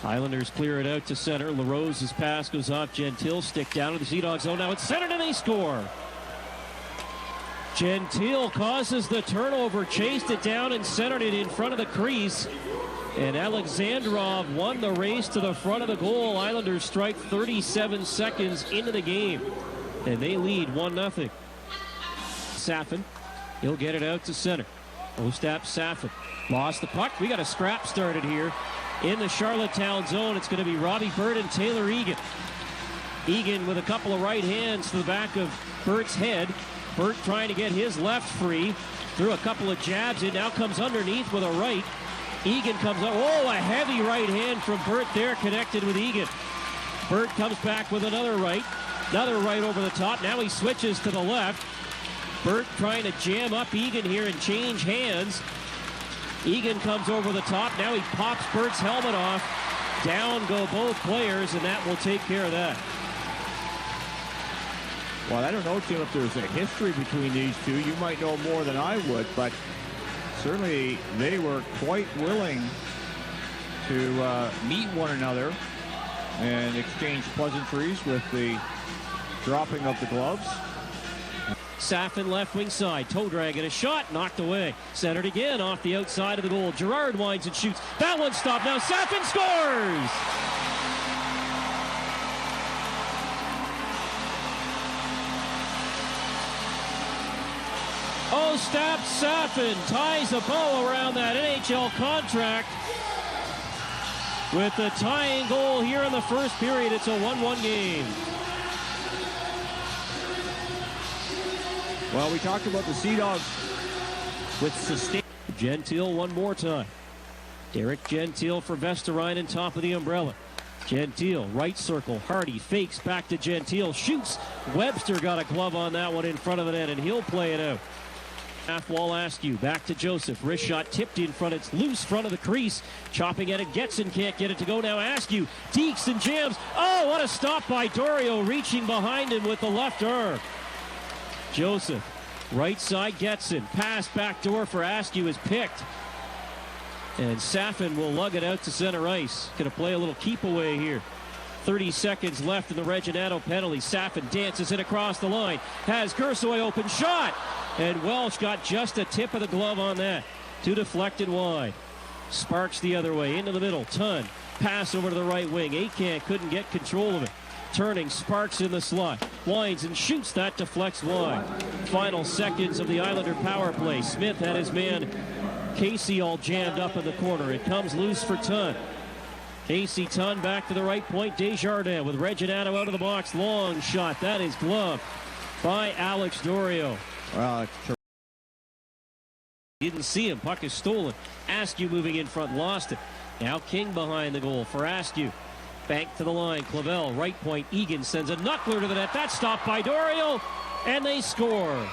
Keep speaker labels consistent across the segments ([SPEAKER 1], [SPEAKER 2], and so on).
[SPEAKER 1] Islanders clear it out to center. LaRose's pass goes off Gentile. Stick down to the Sea Dogs zone. Now it's centered and they score. Gentile causes the turnover, chased it down and centered it in front of the crease. And Alexandrov won the race to the front of the goal. Islanders strike 37 seconds into the game. And they lead 1-0. Safin, he'll get it out to center. Ostap Safin lost the puck. We got a scrap started here in the Charlottetown zone. It's going to be Robbie Burt and Taylor Egan. Egan with a couple of right hands to the back of Burt's head. Burt trying to get his left free. Threw a couple of jabs in. Now comes underneath with a right. Egan comes up. Oh, a heavy right hand from Burt there, connected with Egan. Burt comes back with another right. Another right over the top. Now he switches to the left. Burt trying to jam up Egan here and change hands. Egan comes over the top. Now he pops Burt's helmet off. Down go both players, and that will take care of that.
[SPEAKER 2] Well, I don't know, Tim, if there's a history between these two. You might know more than I would, but certainly they were quite willing to meet one another and exchange pleasantries with the dropping of the gloves.
[SPEAKER 1] Safin left wing side, toe drag and a shot, knocked away. Centered again off the outside of the goal. Gerard winds and shoots. That one stopped. Now Safin scores! Ostap Safin ties a bow around that NHL contract with the tying goal here in the first period. It's a 1-1 game.
[SPEAKER 2] Well, we talked about the Sea Dogs with sustain.
[SPEAKER 1] Gentile one more time. Derek Gentile for Vesterinen, top of the umbrella. Gentile, right circle. Hardy fakes back to Gentile. Shoots. Webster got a glove on that one in front of the net, and he'll play it out. Half wall Askew, back to Joseph. Wrist shot tipped in front. It's loose front of the crease. Chopping at it. Getson can't get it to go. Now Askew deeks and jams. Oh, what a stop by Dorio, reaching behind him with the left arm. Joseph, right side Getson. Pass back door for Askew is picked. And Safin will lug it out to center ice. Going to play a little keep away here. 30 seconds left in the Reginato penalty. Safin dances it across the line. Has Gersoy open shot. And Welsh got just a tip of the glove on that. Two deflected wide. Sparks the other way into the middle. Ton. Pass over to the right wing. Akan couldn't get control of it. Turning, Sparks in the slot. Winds and shoots. That deflects wide. Final seconds of the Islander power play. Smith had his man Casey all jammed up in the corner. It comes loose for Ton. Casey Ton back to the right point. Desjardins with Reginato out of the box. Long shot. That is gloved by Alex Dorio.
[SPEAKER 2] Well,
[SPEAKER 1] didn't see him. Puck is stolen. Askew moving in front. Lost it. Now King behind the goal for Askew. Bank to the line. Clavel, right point. Egan sends a knuckler to the net. That's stopped by Dorio, and they score.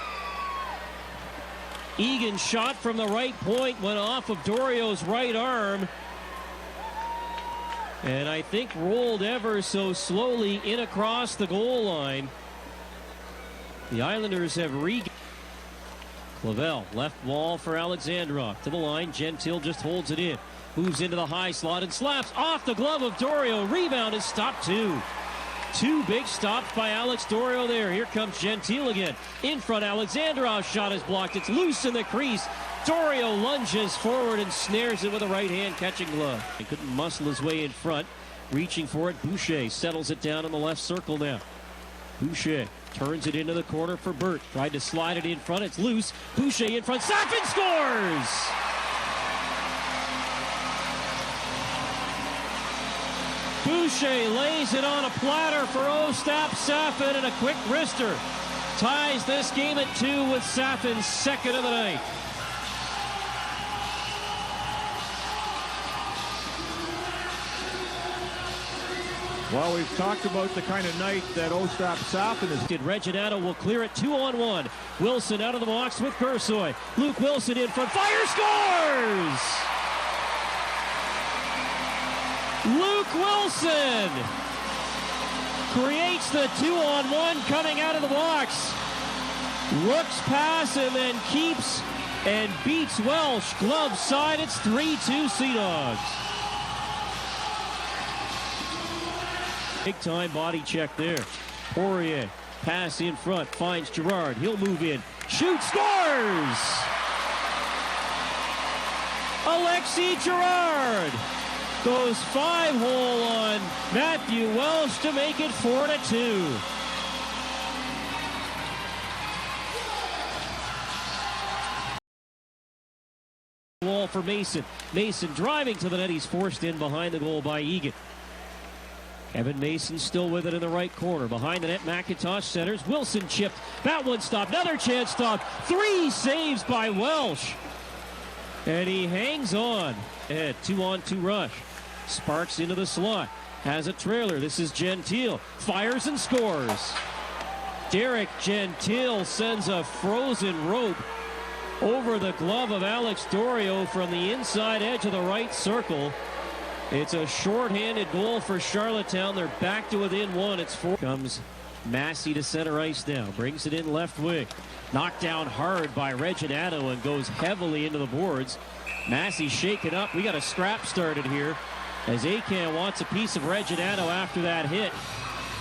[SPEAKER 1] Egan shot from the right point, went off of Dorio's right arm, and I think rolled ever so slowly in across the goal line. The Islanders have regained. Clavel, left wall for Alexandrov. To the line, Gentile just holds it in. Moves into the high slot and slaps off the glove of Dorio. Rebound is stopped too. Two big stops by Alex Dorio there. Here comes Gentile again. In front, Alexandrov's shot is blocked. It's loose in the crease. Dorio lunges forward and snares it with a right hand catching glove. He couldn't muscle his way in front. Reaching for it, Boucher settles it down in the left circle now. Boucher turns it into the corner for Burt. Tried to slide it in front. It's loose. Boucher in front. Safin scores! Boucher lays it on a platter for Ostap Safin, and a quick wrister ties this game at 2 with Safin's second of the night.
[SPEAKER 2] well, we've talked about the kind of night that Ostap Safin is.
[SPEAKER 1] Reginato will clear it 2-on-1. Wilson out of the box with Gersoy. Luke Wilson in front. Fire, scores! Luke Wilson creates the 2-on-1 coming out of the box. Looks pass and then keeps and beats Welsh. Glove side, it's 3-2 Sea Dogs. Big time body check there. Poirier, pass in front, finds Girard. He'll move in, shoots, scores! Alexis Girard goes 5-hole on Matthew Welsh to make it 4-2. Wall for Mason. Mason driving to the net. He's forced in behind the goal by Egan. Kevin Mason still with it in the right corner. Behind the net, McIntosh centers. Wilson chipped. That one stopped. Another chance stopped. 3 saves by Welsh. And he hangs on. And 2-on-2 rush. Sparks into the slot. Has a trailer. This is Gentile. Fires and scores. Derek Gentile sends a frozen rope over the glove of Alex Dorio from the inside edge of the right circle. It's a shorthanded goal for Charlottetown. They're back to within 1. It's 4. Comes Massey to center ice now. Brings it in left wing. Knocked down hard by Reginato and goes heavily into the boards. Massey shaken up. We got a scrap started here as Akan wants a piece of Reginato after that hit.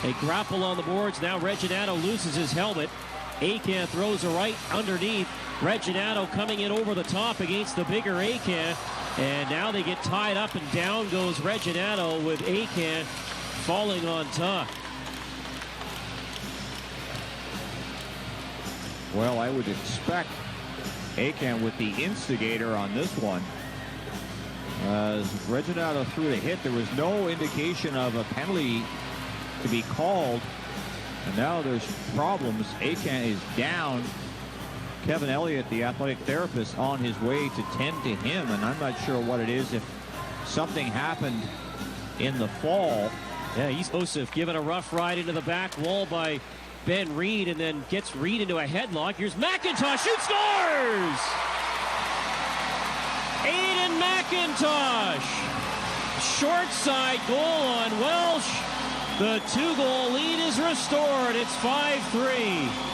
[SPEAKER 1] They grapple on the boards. Now Reginato loses his helmet. Akan throws a right underneath. Reginato coming in over the top against the bigger Akan. And now they get tied up and down goes Reginato with Akan falling on top.
[SPEAKER 2] Well, I would expect Akan with the instigator on this one. As Reginato threw the hit, there was no indication of a penalty to be called. And now there's problems. Akan is down. Kevin Elliott, the athletic therapist, on his way to tend to him, and I'm not sure what it is, if something happened in the fall.
[SPEAKER 1] Yeah, he's Joseph given a rough ride into the back wall by Ben Reed, and then gets Reed into a headlock. Here's McIntosh, shoots, scores! Aiden McIntosh, short side goal on Welsh. The 2-goal lead is restored. It's 5-3.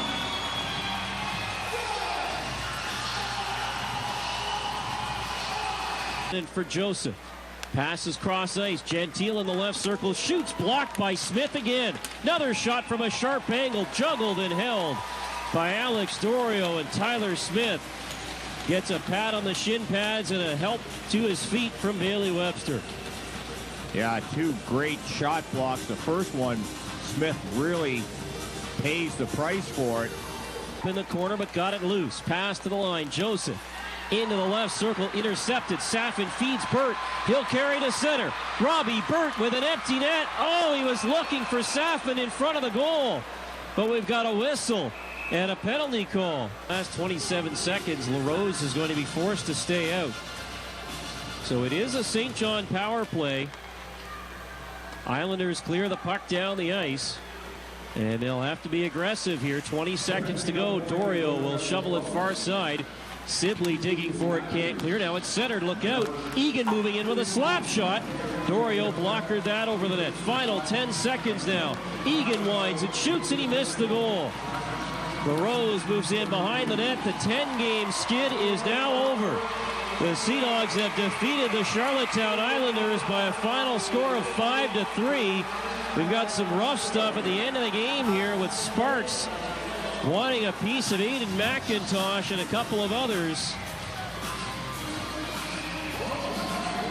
[SPEAKER 1] And for Joseph, passes cross ice. Gentile in the left circle, shoots, blocked by Smith again. Another shot from a sharp angle, juggled and held by Alex Dorio, and Tyler Smith gets a pat on the shin pads and a help to his feet from Bailey Webster.
[SPEAKER 2] Yeah, 2 great shot blocks. The first one, Smith really pays the price for it.
[SPEAKER 1] In the corner, but got it loose. Pass to the line. Joseph into the left circle, intercepted. Safin feeds Burt. He'll carry to center. Robbie Burt with an empty net. Oh, he was looking for Safin in front of the goal. But we've got a whistle and a penalty call. Last 27 seconds, LaRose is going to be forced to stay out. So it is a St. John power play. Islanders clear the puck down the ice. And they'll have to be aggressive here. 20 seconds to go. Dorio will shovel it far side. Sibley digging for it, can't clear. Now it's centered, look out. Egan moving in with a slap shot. Dorio blockered that over the net. Final 10 seconds now. Egan winds and shoots, and he missed the goal. LaRose moves in behind the net. The 10-game skid is now over. The Sea Dogs have defeated the Charlottetown Islanders by a final score of 5-3. We've got some rough stuff at the end of the game here with Sparks wanting a piece of Aiden McIntosh and a couple of others.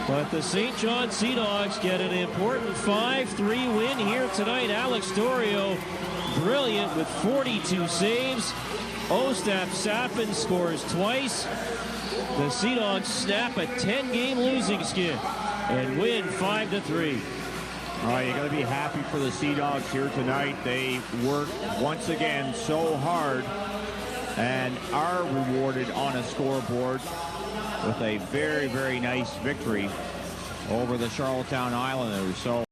[SPEAKER 1] But the St. John Sea Dogs get an important 5-3 win here tonight. Alex Dorio, brilliant with 42 saves. Ostap Safin scores twice. The Sea Dogs snap a 10-game losing skid and win 5-3.
[SPEAKER 2] All right, you got to be happy for the Sea Dogs here tonight. They worked once again so hard and are rewarded on a scoreboard with a very, very nice victory over the Charlottetown Islanders. So